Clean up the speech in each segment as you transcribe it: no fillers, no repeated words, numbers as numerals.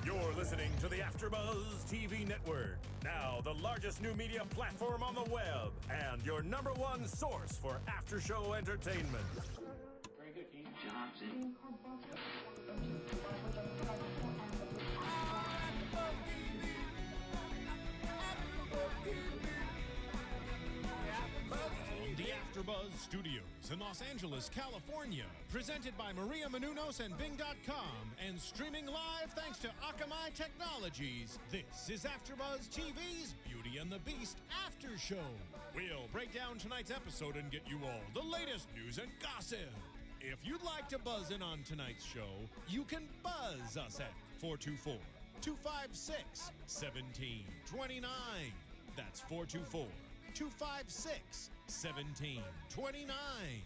You're listening to the AFTERBUZZ TV network. Now, the largest new media platform on the web and your #1 source for after-show entertainment. Very good, Keith. Johnson. The AFTERBUZZ Studios in Los Angeles, California. Presented by Maria Menounos and Bing.com and streaming live thanks to Akamai Technologies. This is AFTERBUZZ TV's Beauty and the Beast After Show. We'll break down tonight's episode and get you all the latest news and gossip. If you'd like to buzz in on tonight's show, you can buzz us at 424-256-1729. That's 424-256-1729.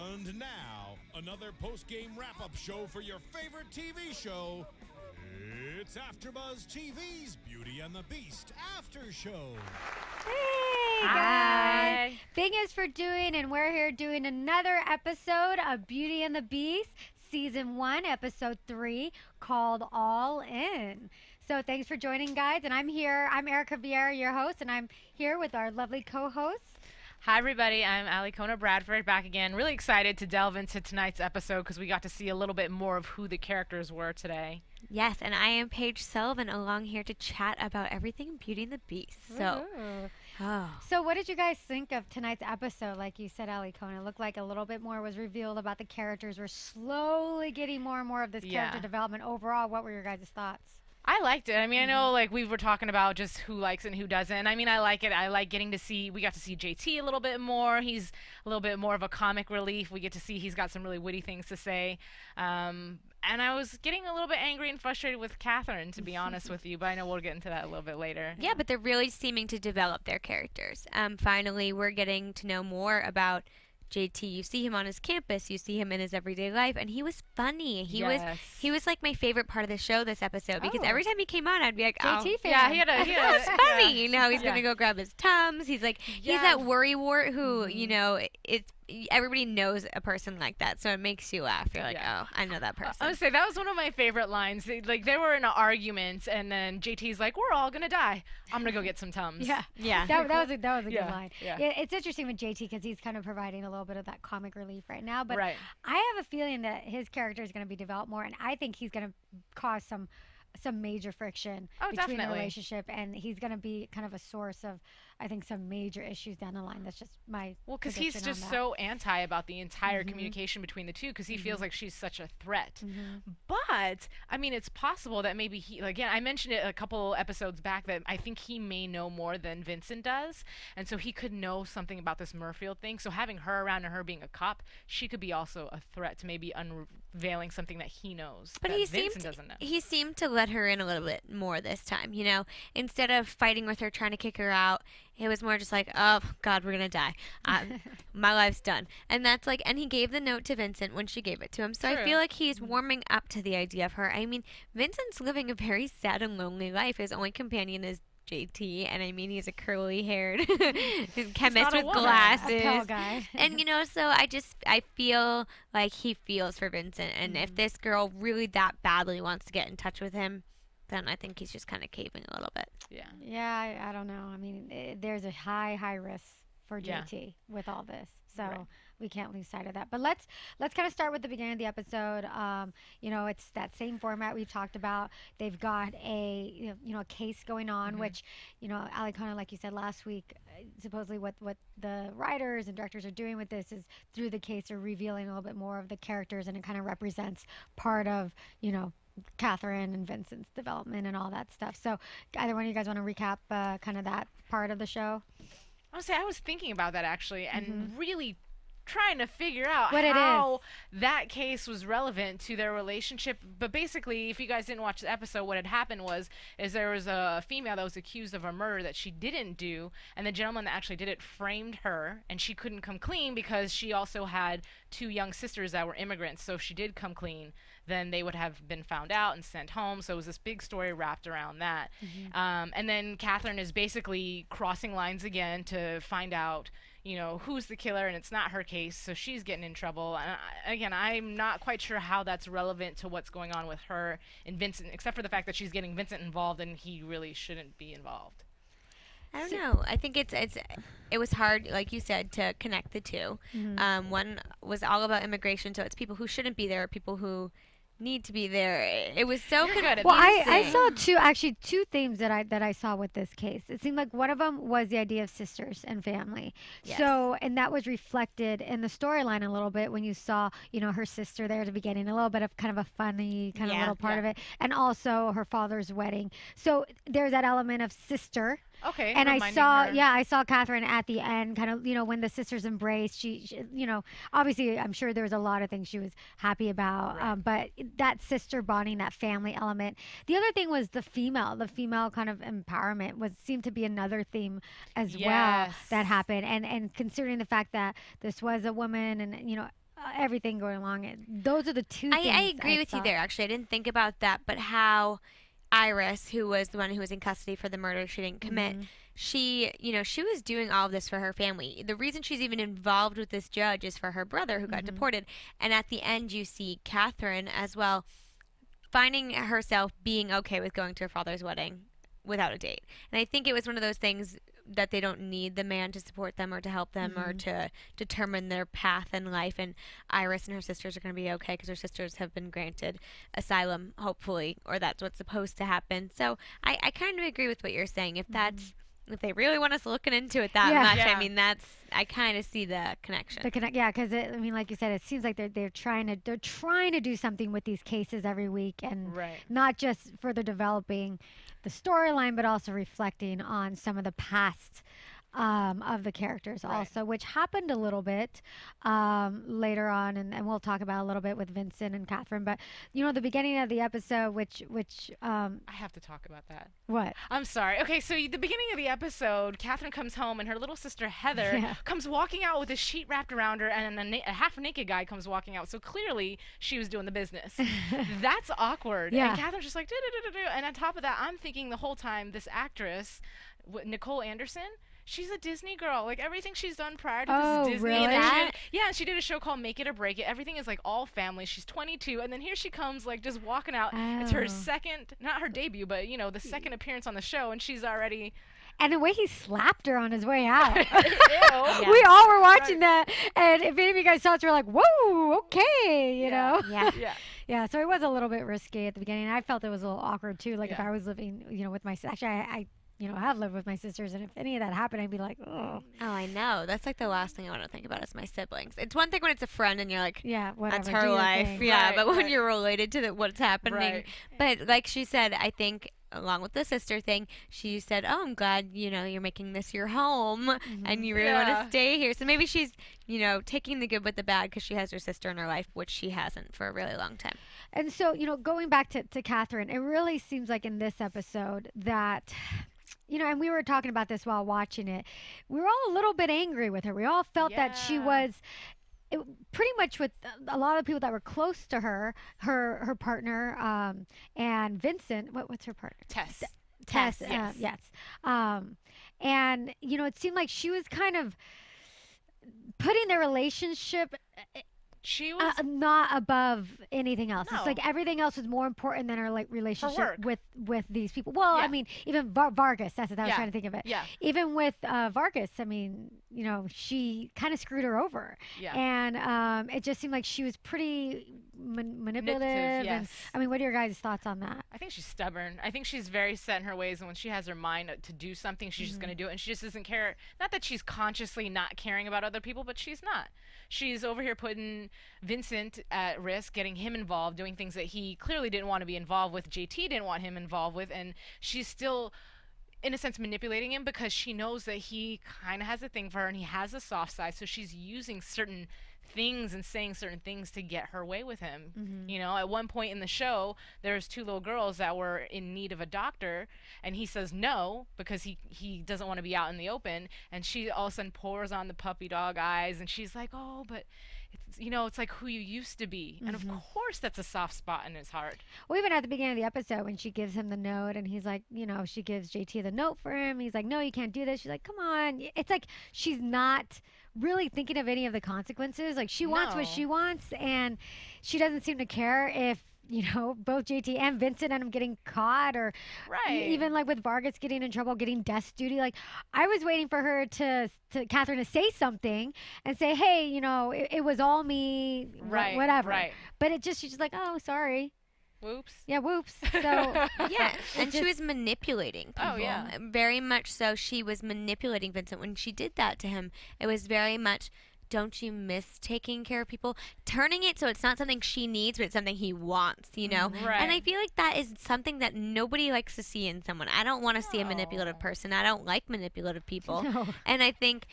And now, another post-game wrap-up show for your favorite TV show. It's AFTERBUZZ TV's Beauty and the Beast After Show. Hey guys! Bing is for doing, and we're here doing another episode of Beauty and the Beast, Season 1, Episode 3, called All In. So thanks for joining, guys, and I'm here. I'm Erika Vieira, your host, and I'm here with our lovely co-hosts. Hi, everybody. I'm Alikona Bradford, back again. Really excited to delve into tonight's episode because we got to see a little bit more of who the characters were today. Yes, and I am Paige Sullivan, along here to chat about everything Beauty and the Beast. So, So what did you guys think of tonight's episode? Like you said, Alikona, it looked like a little bit more was revealed about the characters. We're slowly getting more and more of this character development. Overall, what were your guys' thoughts? I liked it. I mean, I know, like, we were talking about just who likes it and who doesn't. I mean, I like it. I like getting to see, we got to see JT a little bit more. He's a little bit more of a comic relief. We get to see he's got some really witty things to say. And I was getting a little bit angry and frustrated with Catherine, to be honest with you, but I know we'll get into that a little bit later. yeah, but they're really seeming to develop their characters. Finally, we're getting to know more about JT. You see him on his campus, you see him in his everyday life, and he was funny. He was like my favorite part of the show this episode, because every time he came on, I'd be like, JT fan. Yeah, he had that's funny. You know, he's gonna go grab his Tums. He's like, he's that worrywart who, you know, everybody knows a person like that, so it makes you laugh. You're like, oh, I know that person. I would say that was one of my favorite lines. They were in an argument, and then JT's like, "We're all gonna die. I'm gonna go get some Tums." Yeah. That was a good line. Yeah. It's interesting with JT because he's kind of providing a little bit of that comic relief right now. But Right. I have a feeling that his character is going to be developed more, and I think he's going to cause some major friction between the definitely. relationship, and he's going to be kind of a source of, I think, some major issues down the line. That's just my because he's prediction just on that. so anti about the entire communication between the two, because he feels like she's such a threat. But I mean, it's possible that maybe he, again, I mentioned it a couple episodes back, that I think he may know more than Vincent does, and so he could know something about this Murifield thing. So having her around and her being a cop, she could be also a threat to maybe unveiling something that he knows But that he Vincent doesn't know. he seemed to let her in a little bit more this time, you know. Instead of fighting with her, trying to kick her out, it was more just like, oh, God, we're going to die. My life's done. And that's like, and he gave the note to Vincent when she gave it to him. So I True. feel like he's warming up to the idea of her. I mean, Vincent's living a very sad and lonely life. His only companion is JT, and I mean, he's a curly-haired chemist with glasses. A pale guy. And, you know, so I feel like he feels for Vincent. And if this girl really that badly wants to get in touch with him, then I think he's just kind of caving a little bit. Yeah. Yeah, I don't know. I mean, there's a high risk for JT with all this, so we can't lose sight of that. But let's kind of start with the beginning of the episode. You know, it's that same format we've talked about. They've got a a case going on, which, you know, Alikona, like you said last week, supposedly what the writers and directors are doing with this is through the case are revealing a little bit more of the characters, and it kind of represents part of, you know, Catherine and Vincent's development and all that stuff. So either one of you guys want to recap kind of that part of the show? Honestly, I was thinking about that actually, and really trying to figure out What it how that case was relevant to their relationship. But basically, if you guys didn't watch the episode, what had happened is there was a female that was accused of a murder that she didn't do, and the gentleman that actually did it framed her, and she couldn't come clean because she also had 2 young sisters that were immigrants. So if she did come clean, then they would have been found out and sent home. So it was this big story wrapped around that. And then Catherine is basically crossing lines again to find out, you know, who's the killer, and it's not her case, so she's getting in trouble. And again, I'm not quite sure how that's relevant to what's going on with her and Vincent, except for the fact that she's getting Vincent involved and he really shouldn't be involved. I don't know. I think it was hard, like you said, to connect the two. One was all about immigration, so it's people who shouldn't be there, people who need to be there. It was so good at well. I saw two themes that I saw with this case. It seemed like one of them was the idea of sisters and family. Yes. So, and that was reflected in the storyline a little bit when you saw, you know, her sister there at the beginning, a little bit of kind of a funny kind of little part of it, and also her father's wedding. So there's that element of sister. Okay. And I saw, her. I saw Catherine at the end, kind of, you know, when the sisters embraced. She you know, obviously, I'm sure there was a lot of things she was happy about. Right. But that sister bonding, that family element. The other thing was the female kind of empowerment seemed to be another theme as well that happened. And considering the fact that this was a woman, and you know, everything going along, those are the two things. I agree with you there. Actually, I didn't think about that, but how Iris, who was the one who was in custody for the murder she didn't commit, she was doing all of this for her family. The reason she's even involved with this judge is for her brother who got deported. And at the end, you see Catherine as well finding herself being okay with going to her father's wedding without a date. And I think it was one of those things that they don't need the man to support them or to help them or to determine their path in life. And Iris and her sisters are going to be okay because her sisters have been granted asylum, hopefully, or that's what's supposed to happen. So I kind of agree with what you're saying. If that's if they really want us looking into it that much, I mean, I kind of see the connection. Because I mean, like you said, it seems like they're trying to do something with these cases every week, and not just further developing the storyline, but also reflecting on some of the past of the characters also, which happened a little bit later on, and we'll talk about a little bit with Vincent and Catherine. But you know, the beginning of the episode, which I have to talk about that. What? I'm sorry. Okay, so the beginning of the episode, Catherine comes home and her little sister Heather comes walking out with a sheet wrapped around her, and a half-naked guy comes walking out. So clearly she was doing the business. That's awkward. And Catherine's just like, and on top of that, I'm thinking the whole time, this actress, Nicole Anderson, she's a Disney girl. Like, everything she's done prior to this is Disney. Really? And she did a show called Make It or Break It. Everything is like all family. She's 22, and then here she comes, like, just walking out. It's her second, not her debut, but you know, the second appearance on the show, and she's already. And the way he slapped her on his way out. Ew. We all were watching that, and if any of you guys saw it, you were like, "Whoa, okay," you know. Yeah. So it was a little bit risky at the beginning. I felt it was a little awkward too. Like if I was living, you know, with my I have lived with my sisters, and if any of that happened, I'd be like, oh. Oh, I know. That's like the last thing I want to think about is my siblings. It's one thing when it's a friend and you're like, whatever, that's her life. But when you're related to what's happening. But like she said, I think along with the sister thing, she said, oh, I'm glad, you know, you're making this your home and you really want to stay here. So maybe she's, you know, taking the good with the bad because she has her sister in her life, which she hasn't for a really long time. And so, you know, going back to Catherine, it really seems like in this episode that, you know, and we were talking about this while watching it, we were all a little bit angry with her. We all felt that she was pretty much with a lot of people that were close to her partner, and Vincent. What's her partner? Tess. Yes. And, you know, it seemed like she was kind of putting their relationship She was not above anything else. No. It's like everything else was more important than her like relationship work. with these people. Well, I mean, even Vargas. That's what I was trying to think of it. Yeah. Even with Vargas, I mean, you know, she kind of screwed her over. Yeah. And it just seemed like she was pretty manipulative. Yes. And, I mean, what are your guys' thoughts on that? I think she's stubborn. I think she's very set in her ways, and when she has her mind to do something, she's just going to do it, and she just doesn't care. Not that she's consciously not caring about other people, but she's not. She's over here putting Vincent at risk, getting him involved, doing things that he clearly didn't want to be involved with, JT didn't want him involved with, and she's still, in a sense, manipulating him because she knows that he kind of has a thing for her and he has a soft side, so she's using certain things and saying certain things to get her way with him. You know, at one point in the show, there's two little girls that were in need of a doctor, and he says no because he doesn't want to be out in the open, and she all of a sudden pours on the puppy dog eyes, and she's like, oh, but it's like who you used to be. And of course that's a soft spot in his heart. Well, even at the beginning of the episode when she gives him the note and he's like, she gives JT the note for him. He's like, no, you can't do this. She's like, come on. It's like she's not really thinking of any of the consequences. Like she wants what she wants, and she doesn't seem to care if both JT and Vincent end up getting caught, or even like with Vargas getting in trouble, getting desk duty. Like I was waiting for her to Catherine to say something and say, hey, it was all me, whatever. Right. But she's just like, oh, sorry. Whoops. Yeah, whoops. So yeah, and she was manipulating people. Oh yeah, very much so. She was manipulating Vincent when she did that to him. It was very much, don't you miss taking care of people? Turning it so it's not something she needs, but it's something he wants, Right. And I feel like that is something that nobody likes to see in someone. I don't want to see a manipulative person. I don't like manipulative people. No. And I think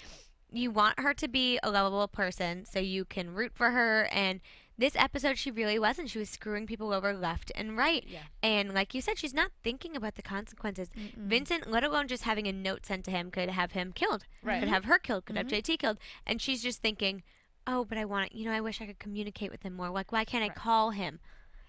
you want her to be a lovable person so you can root for her. And this episode, she really wasn't. She was screwing people over left and right. Yeah. And like you said, she's not thinking about the consequences. Vincent, let alone just having a note sent to him, could have him killed. Right. Could have her killed. Could have JT killed. And she's just thinking, oh, but I want, I wish I could communicate with him more. Like, why can't I call him?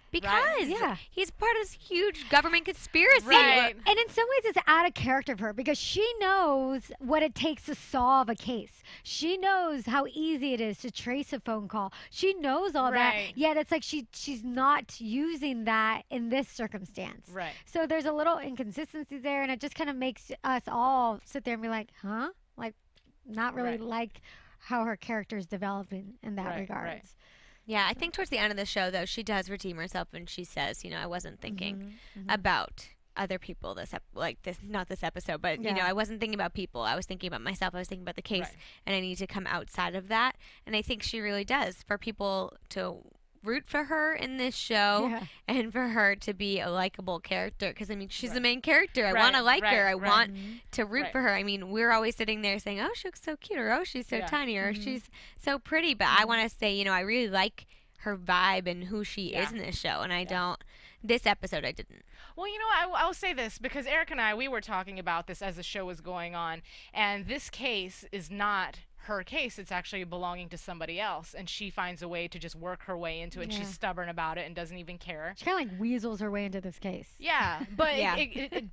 Because he's part of this huge government conspiracy. Right. And in some ways, it's out of character of her because she knows what it takes to solve a case. She knows how easy it is to trace a phone call. She knows all that. Yet it's like she's not using that in this circumstance. Right. So there's a little inconsistency there, and it just kind of makes us all sit there and be like, huh? Like, not really like how her character is developing in that regards. Yeah, I think towards the end of the show, though, she does redeem herself and she says, I wasn't thinking about other people not this episode, but, I wasn't thinking about people. I was thinking about myself. I was thinking about the case, and I need to come outside of that. And I think she really does, for people to root for her in this show and for her to be a likable character, because she's the main character. I want to like her. I want to root for her. We're always sitting there saying, oh, she looks so cute, or oh, she's so tiny, or she's so pretty, but I want to say, I really like her vibe and who she is in this show, and I don't. This episode I didn't. Well, I'll say this, because Eric and I, we were talking about this as the show was going on, and this case is not her case. It's actually belonging to somebody else, and she finds a way to just work her way into it, and she's stubborn about it and doesn't even care. She kind of like weasels her way into this case. Yeah, but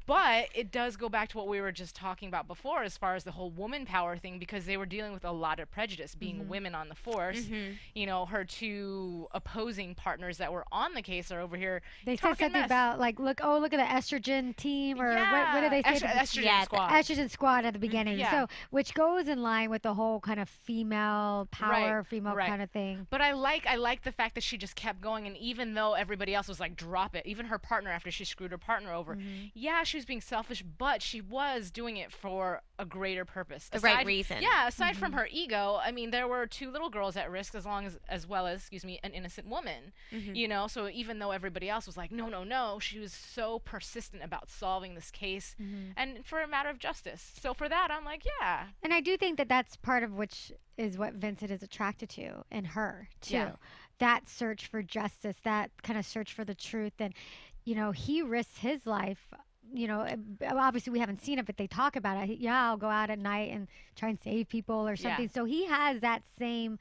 but it does go back to what we were just talking about before, as far as the whole woman power thing, because they were dealing with a lot of prejudice, being women on the force. Her two opposing partners that were on the case are over here. They said something about like, look at the estrogen team, or what did they say? Estrogen squad. Estrogen squad at the beginning. So which goes in line with the whole kind of female power, female kind of thing. But I like the fact that she just kept going, and even though everybody else was like, drop it, even her partner, after she screwed her partner over, she was being selfish, but she was doing it for a greater purpose. The right reason. Yeah, aside from her ego, there were two little girls at risk, as well as an innocent woman. So even though everybody else was like, no, she was so persistent about solving this case, and for a matter of justice. So for that, I'm like, yeah. And I do think that that's part of which is what Vincent is attracted to in her too. Yeah. That search for justice, that kind of search for the truth, and he risks his life. Obviously we haven't seen it, but they talk about it. Yeah, I'll go out at night and try and save people or something. So he has that same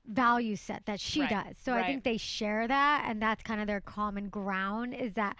value set that she does. So I think they share that, and that's kind of their common ground, is that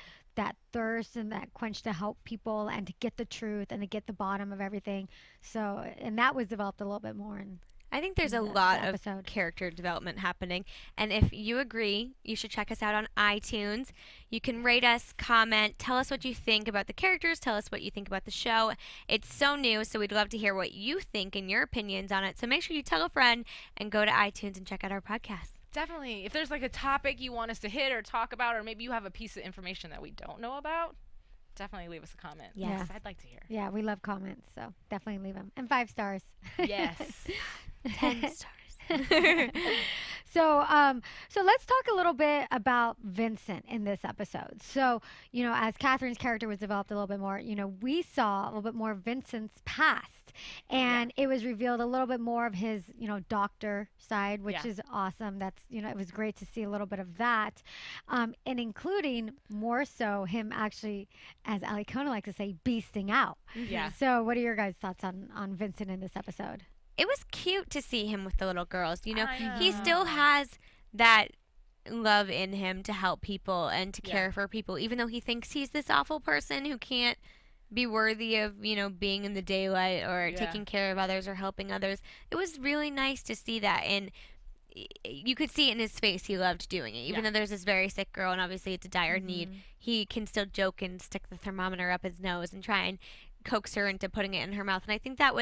thirst and that quench to help people and to get the truth and to get the bottom of everything. So, and that was developed a little bit more I think there's a lot of character development happening. And if you agree, you should check us out on iTunes. You can rate us, comment, tell us what you think about the characters, tell us what you think about the show. It's so new, so we'd love to hear what you think and your opinions on it. So make sure you tell a friend and go to iTunes and check out our podcast. Definitely. If there's like a topic you want us to hit or talk about, or maybe you have a piece of information that we don't know about, definitely leave us a comment. Yes. I'd like to hear. Yeah, we love comments, so definitely leave them. And 5 stars. Yes. 10 stars. So let's talk a little bit about Vincent in this episode. So, as Catherine's character was developed a little bit more, we saw a little bit more of Vincent's past, and it was revealed a little bit more of his, doctor side, which is awesome. That's, it was great to see a little bit of that, and including more so him actually, as Alikona likes to say, beasting out. Yeah. So what are your guys' thoughts on Vincent in this episode? it was cute to see him with the little girls. You know, I know. he still has that love in him to help people and to care for people, even though he thinks he's this awful person who can't be worthy of, you know, being in the daylight or taking care of others or helping others. It was really nice to see that, and you could see it in his face. He loved doing it, even though there's this very sick girl and obviously it's a dire need. He can still joke and stick the thermometer up his nose and try and coax her into putting it in her mouth, and I think it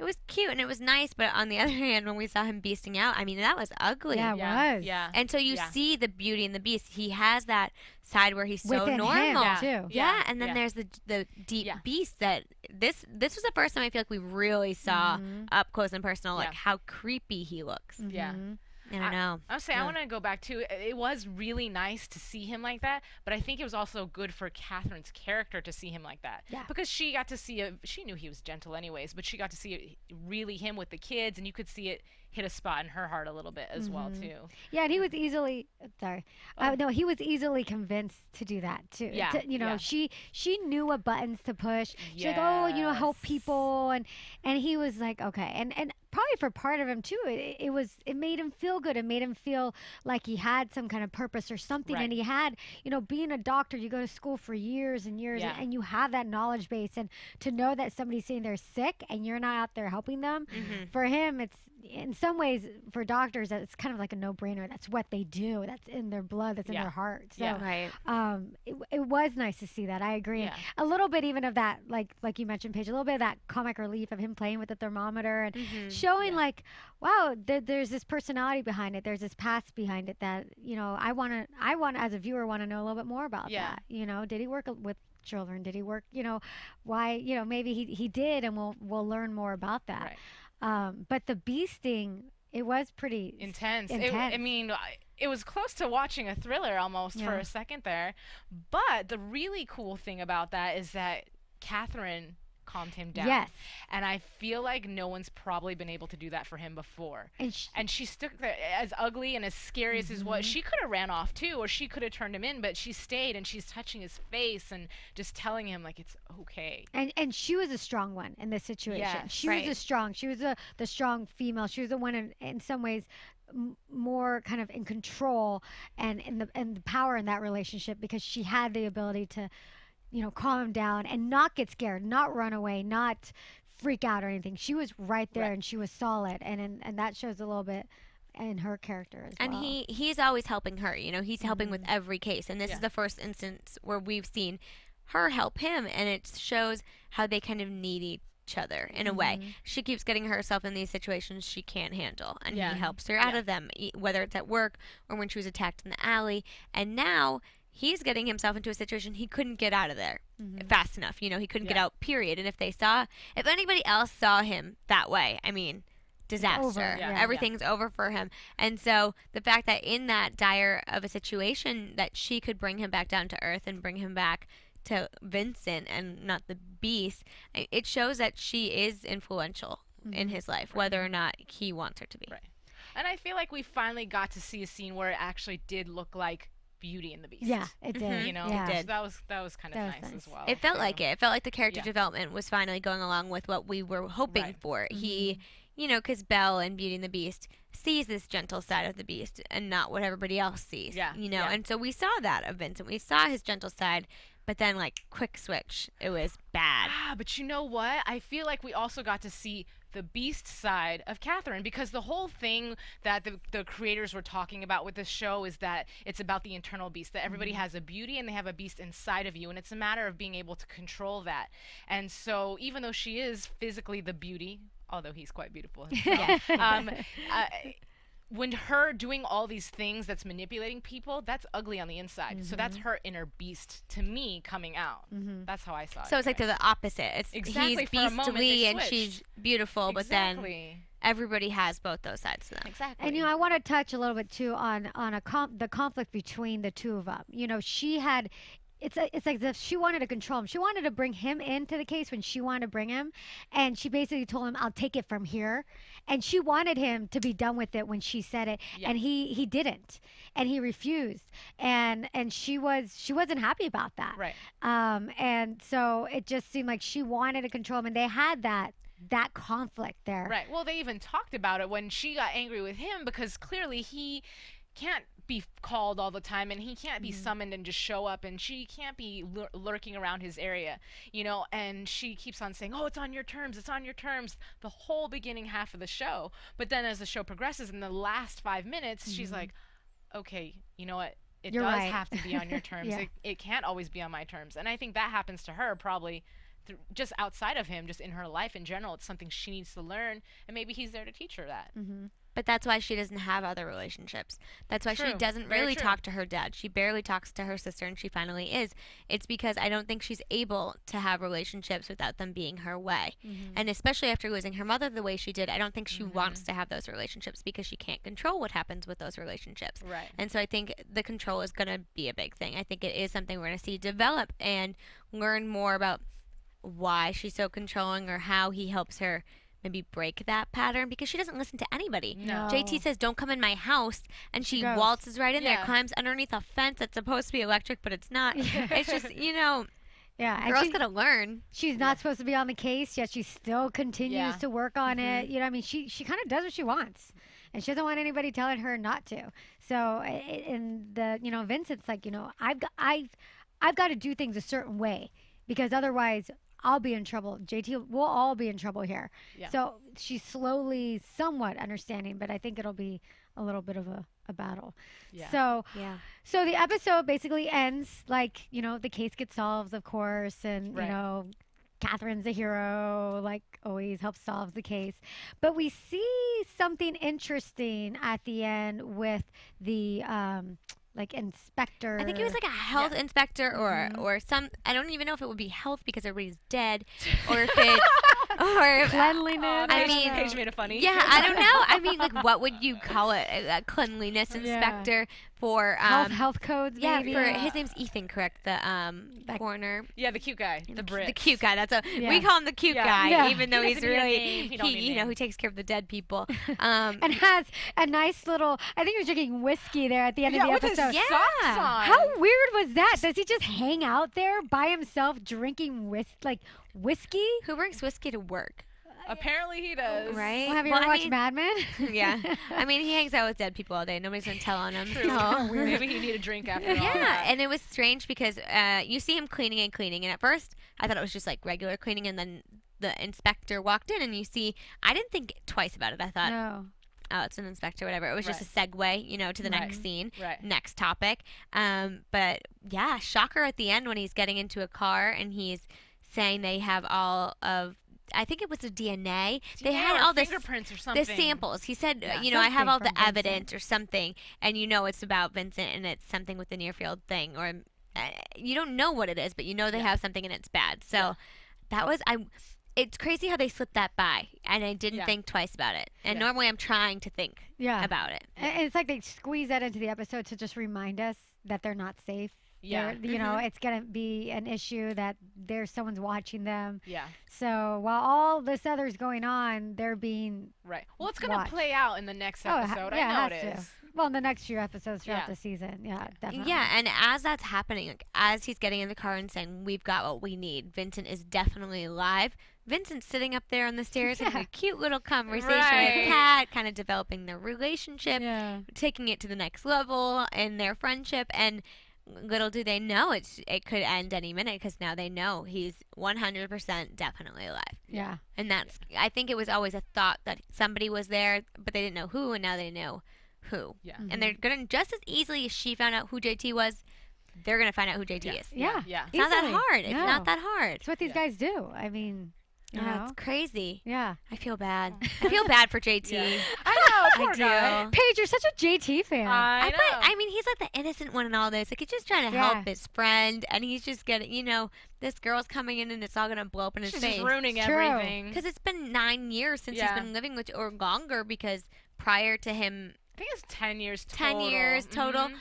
was cute and it was nice. But on the other hand, when we saw him beasting out, I mean, that was ugly. Yeah, it was. Yeah. And so you see the Beauty and the Beast. He has that side where he's so Within normal him, too. Yeah, and then there's the deep beast that this was the first time I feel like we really saw up close and personal, like how creepy he looks. Yeah. I don't know. I would say I want to go back to it was really nice to see him like that, but I think it was also good for Catherine's character to see him like that. Yeah. Because she got to see she knew he was gentle anyways, but she got to see it, really him with the kids, and you could see it hit a spot in her heart a little bit as well too. Yeah, and he was easily no, he was easily convinced to do that too. Yeah, You know, she knew what buttons to push. She's like, oh, you know, help people, and he was like, okay, and probably for part of him too, it made him feel good. It made him feel like he had some kind of purpose or something, and he had, you know, being a doctor, you go to school for years and years, and you have that knowledge base, and to know that somebody's saying they're sick and you're not out there helping them, for him, it's in some ways, for doctors, it's kind of like a no-brainer. That's what they do. That's in their blood. That's in their heart. So, it was nice to see that. I agree. Yeah. A little bit even of that, like you mentioned, Paige, a little bit of that comic relief of him playing with the thermometer and showing like, wow, there's this personality behind it. There's this past behind it that, you know, I want as a viewer want to know a little bit more about that. You know, did he work with children? Did he work, you know, why, you know, maybe he did, and we'll learn more about that. Right. But the beasting, it was pretty intense. I mean, it was close to watching a thriller almost for a second there. But the really cool thing about that is that Catherine calmed him down. Yes. And I feel like no one's probably been able to do that for him before. And she stuck there, as ugly and as scary as what she could have ran off too, or she could have turned him in, but she stayed and she's touching his face and just telling him like it's okay. And she was a strong one in this situation. Yes, she was the strong female. She was the one in some ways more kind of in control and the power in that relationship, because she had the ability to, you know, calm him down and not get scared, not run away, not freak out or anything. She was right there and she was solid, and that shows a little bit in her character as well. And he's always helping her, you know, he's helping with every case, and this is the first instance where we've seen her help him, and it shows how they kind of need each other in a way. She keeps getting herself in these situations she can't handle, and he helps her out of them, whether it's at work or when she was attacked in the alley, and now he's getting himself into a situation he couldn't get out of there fast enough. You know, he couldn't get out, period. And if anybody else saw him that way, I mean, disaster. Everything's over for him. And so the fact that in that dire of a situation that she could bring him back down to earth and bring him back to Vincent and not the beast, it shows that she is influential in his life, whether or not he wants her to be. Right. And I feel like we finally got to see a scene where it actually did look like Beauty and the Beast. Yeah, it did. You know, it did. So that was kind of nice as well. It felt like it. It felt like the character development was finally going along with what we were hoping for. He, you know, because Belle and Beauty and the Beast sees this gentle side of the Beast and not what everybody else sees. Yeah. You know, and so we saw that of Vincent. We saw his gentle side, but then like quick switch, it was bad. But you know what? I feel like we also got to see the Beast side of Catherine, because the whole thing that the creators were talking about with this show is that it's about the internal beast, that everybody has a beauty and they have a beast inside of you, and it's a matter of being able to control that. And so even though she is physically the beauty, although he's quite beautiful himself, when her doing all these things that's manipulating people, that's ugly on the inside. So that's her inner beast, to me, coming out. That's how I saw it. So it's like the opposite. It's exactly, he's for a moment beastly they and she's beautiful, but then everybody has both those sides to them. Exactly. And you know, I want to touch a little bit too on the conflict between the two of them. You know, she had. It's like if she wanted to control him. She wanted to bring him into the case when she wanted to bring him, and she basically told him, "I'll take it from here." And she wanted him to be done with it when she said it, and he didn't, and he refused, and she wasn't happy about that. Right. And so it just seemed like she wanted to control him, and they had that that conflict there. Right. Well, they even talked about it when she got angry with him because clearly he can't be called all the time and he can't be summoned and just show up, and she can't be lurking around his area, and she keeps on saying, oh, it's on your terms, it's on your terms, the whole beginning half of the show. But then as the show progresses in the last 5 minutes, she's like, okay, you know what, it You're does right. have to be on your terms. Yeah. It can't always be on my terms. And I think that happens to her probably just outside of him, just in her life in general. It's something she needs to learn, and maybe he's there to teach her that. But that's why she doesn't have other relationships. That's why she True. doesn't Very really true. talk to her dad. She barely talks to her sister, and she finally is. It's because I don't think she's able to have relationships without them being her way. And especially after losing her mother the way she did, I don't think she wants to have those relationships because she can't control what happens with those relationships. Right. And so I think the control is going to be a big thing. I think it is something we're going to see develop and learn more about why she's so controlling or how he helps her maybe break that pattern, because she doesn't listen to anybody. No. JT says, don't come in my house, and she goes. waltzes right in there, Yeah. climbs underneath a fence that's supposed to be electric, but it's not. It's just, Yeah, and girls gotta learn. she's not supposed to be on the case, yet she still continues Yeah. to work on it. I mean, she kind of does what she wants, and she doesn't want anybody telling her not to. So, and Vincent's like, I've got to do things a certain way, because otherwise I'll be in trouble. JT, we'll all be in trouble here. Yeah. So she's slowly, somewhat understanding, but I think it'll be a little bit of a battle. Yeah. Yeah. So the episode basically ends like, the case gets solved, of course, and, Right. Catherine's the hero, like always helps solve the case. But we see something interesting at the end with the inspector. I think it was like a health inspector or some, I don't even know if it would be health because everybody's dead, or if it's, or cleanliness. I mean, Paige made it funny. yeah, I don't know. I mean, like, what would you call it? A cleanliness inspector for health codes, yeah, maybe. for his name's Ethan, correct? The coroner. Yeah, the cute guy, the Brit. The cute guy. That's Yeah. we call him the cute Yeah. guy, Yeah. even though He he's doesn't need a really name. He don't need a name. he takes care of the dead people. And has a nice little, I think he was drinking whiskey there at the end of the with his episode. socks on. How weird was that? Does he just hang out there by himself drinking whiskey? Who brings whiskey to work? Apparently he does. Right? Well, have you Well, ever I watched mean- Mad Men? Yeah. I mean, he hangs out with dead people all day. Nobody's gonna tell on him. True. So. Maybe he need a drink after all Yeah, that. and it was strange because you see him cleaning, and at first I thought it was just like regular cleaning, and then the inspector walked in, and I didn't think twice about it. I thought, No. oh, it's an inspector, whatever. It was just a segue, to the next scene, Right. next topic. But yeah, shocker at the end when he's getting into a car and he's saying they have all of, I think it was the DNA. They had or all the fingerprints or something. the samples. He said, Yeah. I have Something all the from Vincent. evidence or something, and it's about Vincent, and it's something with the Murifield thing, or you don't know what it is, but they have something and it's bad. So that was It's crazy how they slipped that by, and I didn't Yeah. think twice about it. And Yeah. normally I'm trying to think about it. And it's like they squeeze that into the episode to just remind us that they're not safe. Yeah. It's going to be an issue that someone's watching them. Yeah. So while all this other's going on, they're being Right. Well, it's gonna Watch. play out in the next episode. yeah, I know it it has is. to. Well, in the next few episodes throughout Yeah. the season. Yeah, definitely. Yeah, and as that's happening, like, as he's getting in the car and saying, we've got what we need, Vincent is definitely alive. Vincent's sitting up there on the stairs having a cute little conversation Right. with Kat, kind of developing their relationship, Yeah. taking it to the next level in their friendship, and little do they know it could end any minute, because now they know he's 100% definitely alive. Yeah. And I think it was always a thought that somebody was there, but they didn't know who, and now they know who. Yeah. And they're gonna, just as easily as she found out who JT was, they're gonna find out who JT is. Yeah. Yeah. It's not that Easily. hard. It's No. not that hard. It's what these guys do. I mean, you Yeah, know. it's crazy. Yeah. I feel bad. I feel bad for JT. Yeah. I know. Poor I guy. do. Paige, you're such a JT fan. I know. I mean, he's like the innocent one in all this. Like, he's just trying to Yeah. help his friend, and he's just getting, this girl's coming in, and it's all gonna blow up in his She's face. just ruining True. everything. Because it's been 9 years since Yeah. he's been living with, or longer, because prior to him, I think it's 10 years total. 10 years total. Mhm.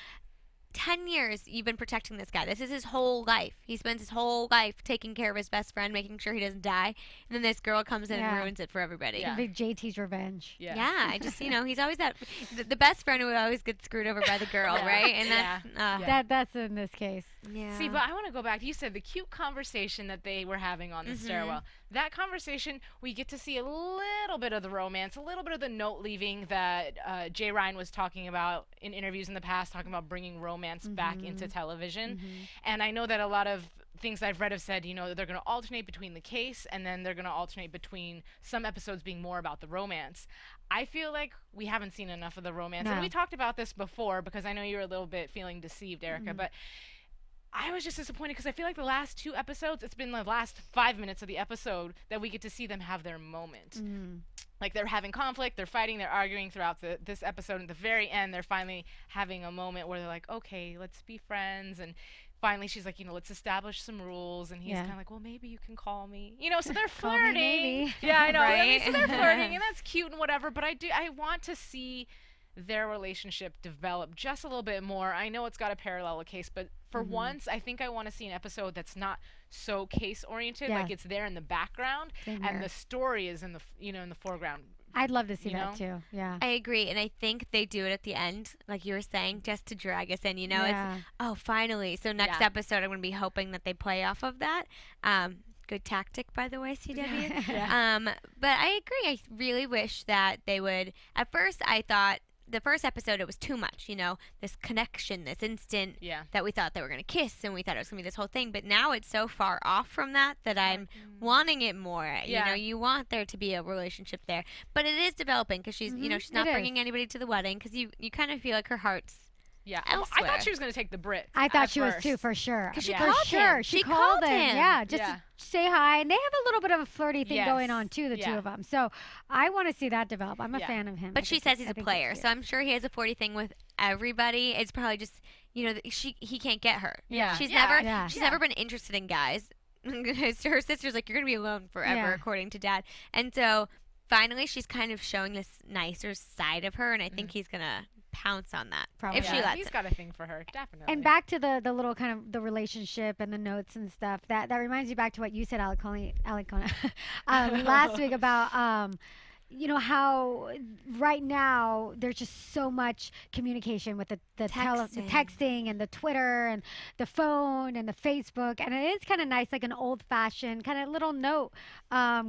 10 years you've been protecting this guy. This is his whole life. He spends his whole life taking care of his best friend, making sure he doesn't die. And then this girl comes in and ruins it for everybody. Yeah. Big JT's revenge. Yeah, I just, he's always the best friend who always gets screwed over by the girl, right? And that's in this case. Yeah. See, but I want to go back. You said the cute conversation that they were having on the stairwell. That conversation, we get to see a little bit of the romance, a little bit of the note leaving that Jay Ryan was talking about in interviews in the past, talking about bringing romance back into television. And I know that a lot of things I've read have said, they're going to alternate between the case, and then they're going to alternate between some episodes being more about the romance. I feel like we haven't seen enough of the romance. And we talked about this before, because I know you were a little bit feeling deceived, Erika, but I was just disappointed because I feel like the last 2 episodes, it's been the last 5 minutes of the episode that we get to see them have their moment. Like, they're having conflict, they're fighting, they're arguing throughout this episode. At the very end, they're finally having a moment where they're like, okay, let's be friends. And finally, she's like, let's establish some rules. And he's kind of like, well, maybe you can call me. So they're flirting. Yeah, I know. Right? I mean, so they're flirting, and that's cute and whatever. But I want to see their relationship develop just a little bit more. I know it's got to parallel a case, but for once, I think I want to see an episode that's not so case oriented, like it's there in the background, and the story is in the in the foreground. I'd love to see that too. Yeah, I agree, and I think they do it at the end, like you were saying, just to drag us in. It's finally. So next episode, I'm going to be hoping that they play off of that. Good tactic, by the way, CW. But I agree. I really wish that they would. At first, I thought the first episode, it was too much, this connection, this instant that we thought they were going to kiss, and we thought it was going to be this whole thing. But now it's so far off from that I'm wanting it more. You want there to be a relationship there. But it is developing, because she's, she's not bringing anybody to the wedding, because you kind of feel like her heart's elsewhere. I thought she was going to take the Brit. I thought she was too, for sure. Because she called him. She called him. Yeah, just to say hi. And they have a little bit of a flirty thing going on, too, the two of them. So I want to see that develop. I'm a fan of him. But she says he's a player, so I'm sure he has a flirty thing with everybody. It's probably just, he can't get her. Yeah. She's never been interested in guys. Her sister's like, you're going to be alone forever, according to Dad. And so finally she's kind of showing this nicer side of her, and I think he's going to pounce on that. Probably. If she lets He's him. got a thing for her, definitely. And back to the little kind of the relationship and the notes and stuff, that reminds me back to what you said, Alikona, last week about how right now there's just so much communication with the texting and the Twitter and the phone and the Facebook, and it is kind of nice, like an old-fashioned kind of little note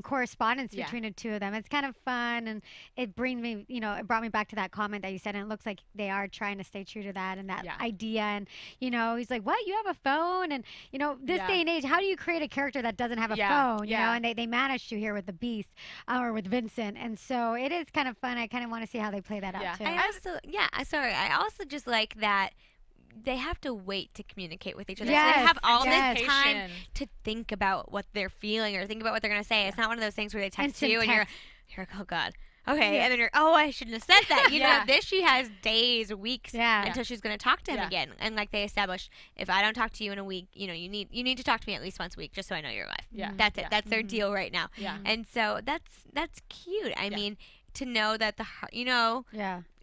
correspondence between the two of them. It's kind of fun, and it brought me back to that comment that you said, and it looks like they are trying to stay true to that and that idea. And he's like, what, you have a phone? And this day and age, how do you create a character that doesn't have a phone? And they managed to here with the Beast or with Vincent. And so it is kind of fun. I kind of want to see how they play that out too. I also just like that they have to wait to communicate with each other. Yes, so they have all this Yes. time to think about what they're feeling or think about what they're going to say. It's not one of those things where they text you and you're, oh God. Okay, and then you're, I shouldn't have said that. This she has days, weeks until she's going to talk to him again. And like they established, if I don't talk to you in a week, you need to talk to me at least once a week just so I know you're alive. Yeah. That's it. That's their deal right now. Yeah. And so that's cute. I mean, to know that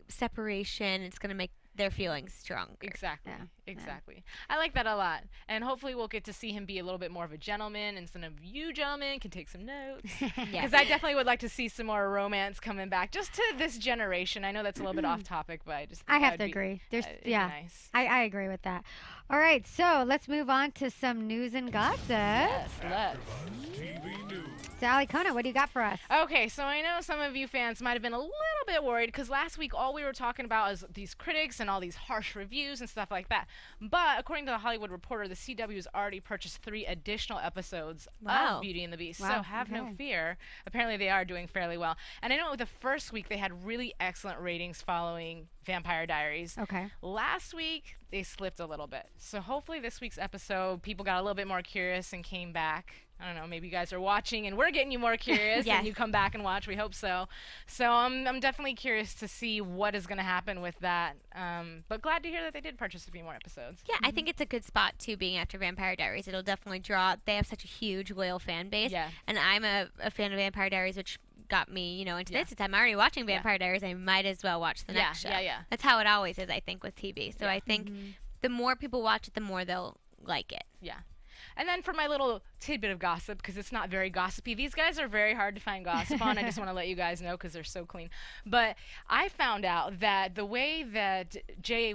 separation, it's going to make their feelings stronger. Exactly. Exactly. I like that a lot. And hopefully we'll get to see him be a little bit more of a gentleman, and some of you gentlemen can take some notes. Because I definitely would like to see some more romance coming back just to this generation. I know that's a little bit off topic, but I have to agree. There's nice. I agree with that. All right, so let's move on to some news and gossip. Yes, let's. TV News. So Alikona, what do you got for us? Okay, so I know some of you fans might have been a little bit worried because last week all we were talking about is these critics and all these harsh reviews and stuff like that. But according to the Hollywood Reporter, the CW has already purchased 3 additional episodes of Beauty and the Beast. So have no fear. Apparently they are doing fairly well. And I know the first week they had really excellent ratings following Vampire Diaries. Okay. Last week they slipped a little bit. So hopefully this week's episode people got a little bit more curious and came back. I don't know, maybe you guys are watching and we're getting you more curious and you come back and watch. We hope so. So I'm definitely curious to see what is going to happen with that. But glad to hear that they did purchase a few more episodes. Yeah, I think it's a good spot too, being after Vampire Diaries. It'll definitely draw. They have such a huge, loyal fan base. Yeah. And I'm a fan of Vampire Diaries, which got me, into this. Since I'm already watching Vampire Diaries, I might as well watch the next show. Yeah. That's how it always is, I think, with TV. So I think the more people watch it, the more they'll like it. Yeah. And then for my little tidbit of gossip, because it's not very gossipy, these guys are very hard to find gossip on. I just want to let you guys know because they're so clean. But I found out that the way that Jay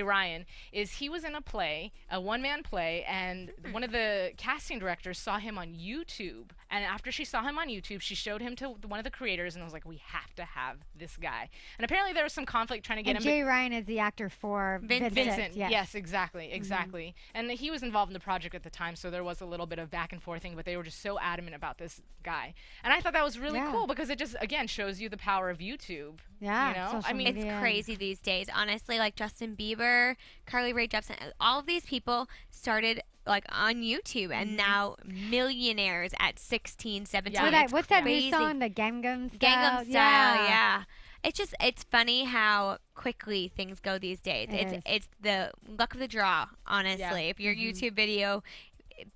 Ryan, is he was in a play, a one-man play, and one of the casting directors saw him on YouTube. And after she saw him on YouTube, she showed him to one of the creators and was like, we have to have this guy. And apparently there was some conflict trying to get him. Jay Ryan is the actor for Vincent. Yes. Yes, exactly. And he was involved in the project at the time, so there was a little bit of back and forthing, but they were just so adamant about this guy. And I thought that was really cool because it just, again, shows you the power of YouTube. Yeah. You know? I mean, it's crazy these days. Honestly, like Justin Bieber, Carly Rae Jepsen, all of these people started like on YouTube and now millionaires at 16, 17. Yeah. What's that new crazy. song? The Gangnam Style? Gangnam Style, yeah. It's funny how quickly things go these days. It's the luck of the draw, honestly. Yeah. If your YouTube video,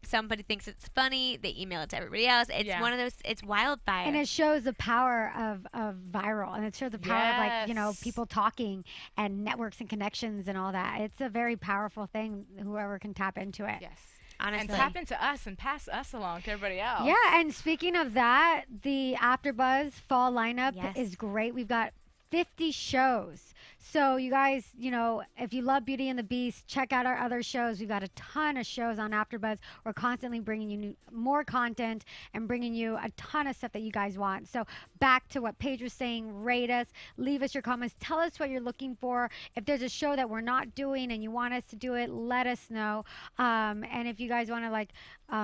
somebody thinks it's funny, they email it to everybody else. It's one of those, it's wildfire. And it shows the power of viral, and it shows the power of, like, you know, people talking and networks and connections and all that. It's a very powerful thing, whoever can tap into it. Yes. Honestly. And tap into us and pass us along to everybody else. Yeah, and speaking of that, the AfterBuzz fall lineup is great. We've got 50 shows. So you guys, you know, if you love Beauty and the Beast, check out our other shows. We've got a ton of shows on AfterBuzz. We're constantly bringing you more content and bringing you a ton of stuff that you guys want. So back to what Paige was saying, rate us, leave us your comments, tell us what you're looking for. If there's a show that we're not doing and you want us to do it, let us know. And if you guys want to, like,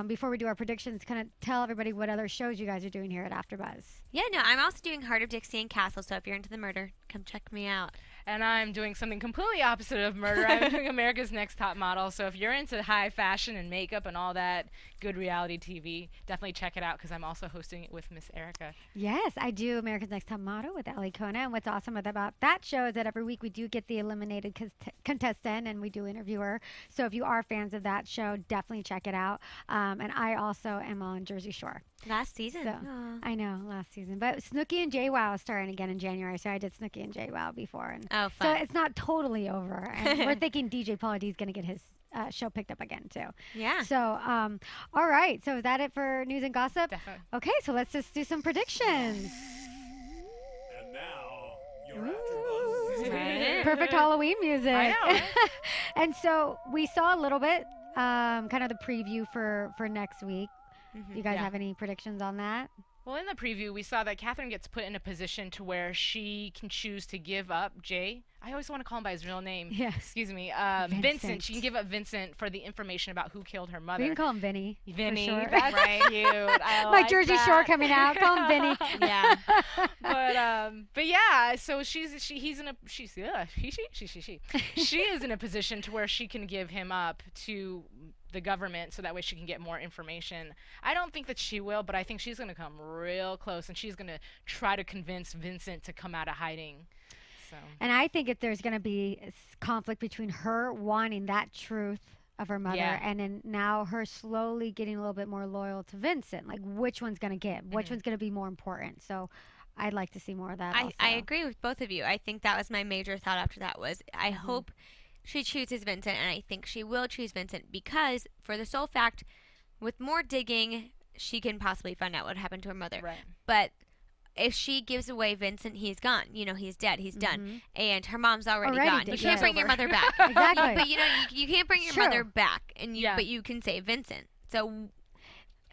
before we do our predictions, kind of tell everybody what other shows you guys are doing here at AfterBuzz. Yeah, no, I'm also doing Heart of Dixie and Castle, so if you're into the murder, come check me out. And I'm doing something completely opposite of murder. I'm doing America's Next Top Model. So if you're into high fashion and makeup and all that good reality TV, definitely check it out because I'm also hosting it with Miss Erika. Yes, I do America's Next Top Model with Alikona. And what's awesome about that show is that every week we do get the eliminated contestant and we do interview her. So if you are fans of that show, definitely check it out. And I also am on Jersey Shore. Last season. So, I know, last season. But Snooki and JWoww is starting again in January. So I did Snooki and JWoww before. And fun. so it's not totally over. And we're thinking DJ Pauly D is going to get his show picked up again, too. Yeah. So, all right. So is that it for news and gossip? Definitely. Okay, so let's just do some predictions. And now, your AfterBuzz. Perfect Halloween music. I know, right? And so we saw a little bit, kind of the preview for next week. You guys have any predictions on that? Well, in the preview, we saw that Catherine gets put in a position to where she can choose to give up Jay. I always want to call him by his real name. Yes. Excuse me. Vincent. She can give up Vincent for the information about who killed her mother. We can call him Vinny. Vinny. For short. That's cute. I Like like Jersey that. Shore coming out. Call him Vinny. Yeah. But yeah, so she is in a position to where she can give him up to the government so that way she can get more information. I don't think that she will, but I think she's going to come real close and she's going to try to convince Vincent to come out of hiding. So. And I think if there's going to be conflict between her wanting that truth of her mother and then now her slowly getting a little bit more loyal to Vincent, like which one's going to give, which one's going to be more important. So I'd like to see more of that. I agree with both of you. I think that was my major thought after that was I hope she chooses Vincent, and I think she will choose Vincent because for the sole fact, with more digging, she can possibly find out what happened to her mother. Right. But if she gives away Vincent, he's gone. You know, he's dead. He's done. And her mom's already gone. You can't bring your mother back. Exactly. But you know, you can't bring your mother back, and but you can save Vincent. So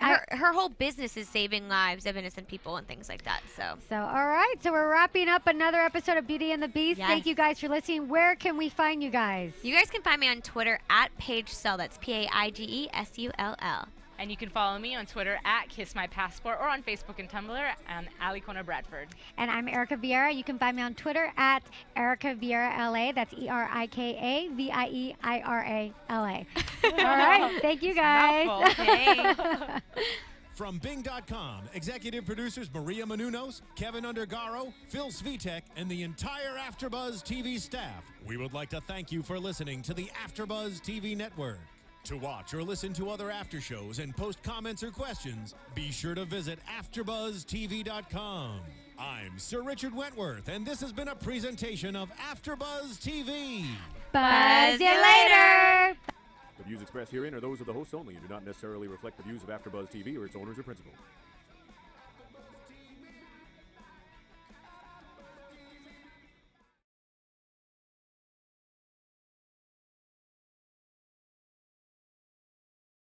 her whole business is saving lives of innocent people and things like that. So all right. So we're wrapping up another episode of Beauty and the Beast. Yes. Thank you guys for listening. Where can we find you guys? you guys can find me on Twitter at Paige Sull. That's PaigeSull. And you can follow me on Twitter at Kiss My Passport or on Facebook and Tumblr and Alikona Bradford. And I'm Erika Vieira. You can find me on Twitter at Erika Vieira LA. That's ErikaVieira LA. All right. Thank you guys. From Bing.com, executive producers Maria Menounos, Kevin Undergaro, Phil Svitek, and the entire AfterBuzz TV staff, we would like to thank you for listening to the AfterBuzz TV network. To watch or listen to other after shows and post comments or questions, be sure to visit AfterBuzzTV.com. I'm Sir Richard Wentworth, and this has been a presentation of AfterBuzz TV. Buzz you later. The views expressed herein are those of the hosts only and do not necessarily reflect the views of AfterBuzz TV or its owners or principals.